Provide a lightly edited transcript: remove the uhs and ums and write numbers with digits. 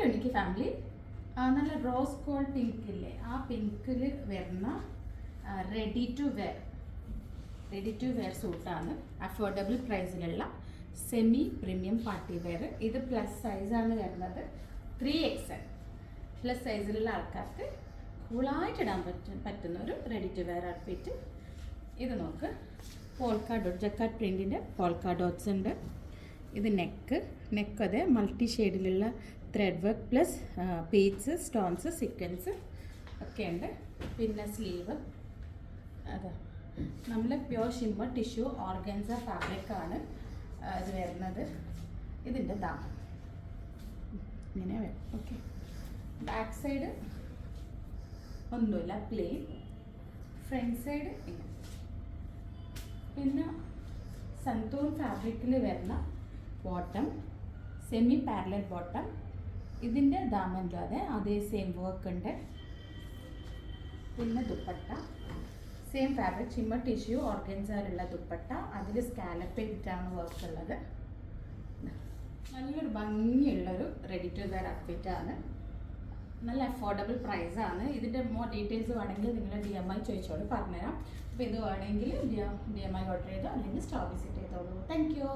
Hello എനിക്ക് family, നല്ല rose gold pink ഇല്ലേ, ആ പിങ്കിൽ വരുന്ന റെഡി ടു വെയർ സൂട്ടാണ്. അഫോർഡബിൾ പ്രൈസിലുള്ള സെമി പ്രീമിയം പാർട്ടി വെയർ. ഇത് പ്ലസ് സൈസാണ് വരുന്നത്, 3XL. പ്ലസ് സൈസിലുള്ള ആൾക്കാർക്ക് കൂളായിട്ട് ഇടാൻ പറ്റുന്ന ഒരു റെഡി ടു വെയർ ഔട്ട്ഫിറ്റ്. ഇത് നോക്ക്, പോൾക്ക ഡോട്ട് ജക്കാർഡ് പ്രിൻറ്റിൻ്റെ പോൾക്ക ഡോട്ട്സ് ഉണ്ട്. ഇത് നെക്ക് അതെ മൾട്ടി ഷെയ്ഡിലുള്ള thread work plus beads, stones, sequins ഒക്കെ ഉണ്ട്. പിന്നെ സ്ലീവ് അതെ നമ്മൾ പ്യോർ ഷിമ്മർ ടിഷ്യൂ ഓർഗൻസ ഫാബ്രിക്കാണ് ഇത് വരുന്നത്. ഇതിൻ്റെ ദാം ഇങ്ങനെ വരും. ഓക്കെ, ബാക്ക് സൈഡ് ഒന്നുമില്ല, പ്ലെയിൻ. ഫ്രണ്ട് സൈഡ് ഇങ്ങനെ. പിന്നെ സന്തൂർ ഫാബ്രിക്കിൽ വരുന്ന ബോട്ടം, സെമി പാരലൽ ബോട്ടം. ഇതിൻ്റെ ദാമൻ്റെ അതേ സെയിം വർക്ക് ഉണ്ട്. പിന്നെ dupatta same fabric shimmer tissue ഓർഗൻസയിലുള്ള ദുപ്പട്ട, അതിൽ സ്കാലപ്പ് ചെയ്തിട്ടാണ് വർക്ക് ഉള്ളത്. നല്ലൊരു ഭംഗിയുള്ളൊരു റെഡി ടു വെയർ ഔട്ട്ഫിറ്റാണ്. നല്ല അഫോർഡബിൾ പ്രൈസാണ്. ഇതിൻ്റെ മോർ ഡീറ്റെയിൽസ് വേണമെങ്കിൽ നിങ്ങൾ DMI ചോദിച്ചോളൂ, പറഞ്ഞുതരാം. അപ്പോൾ ഇത് വേണമെങ്കിൽ DMI ഓർഡർ ചെയ്തോ അല്ലെങ്കിൽ സ്റ്റോർ വിസിറ്റ് ചെയ്തോളൂ. Thank you.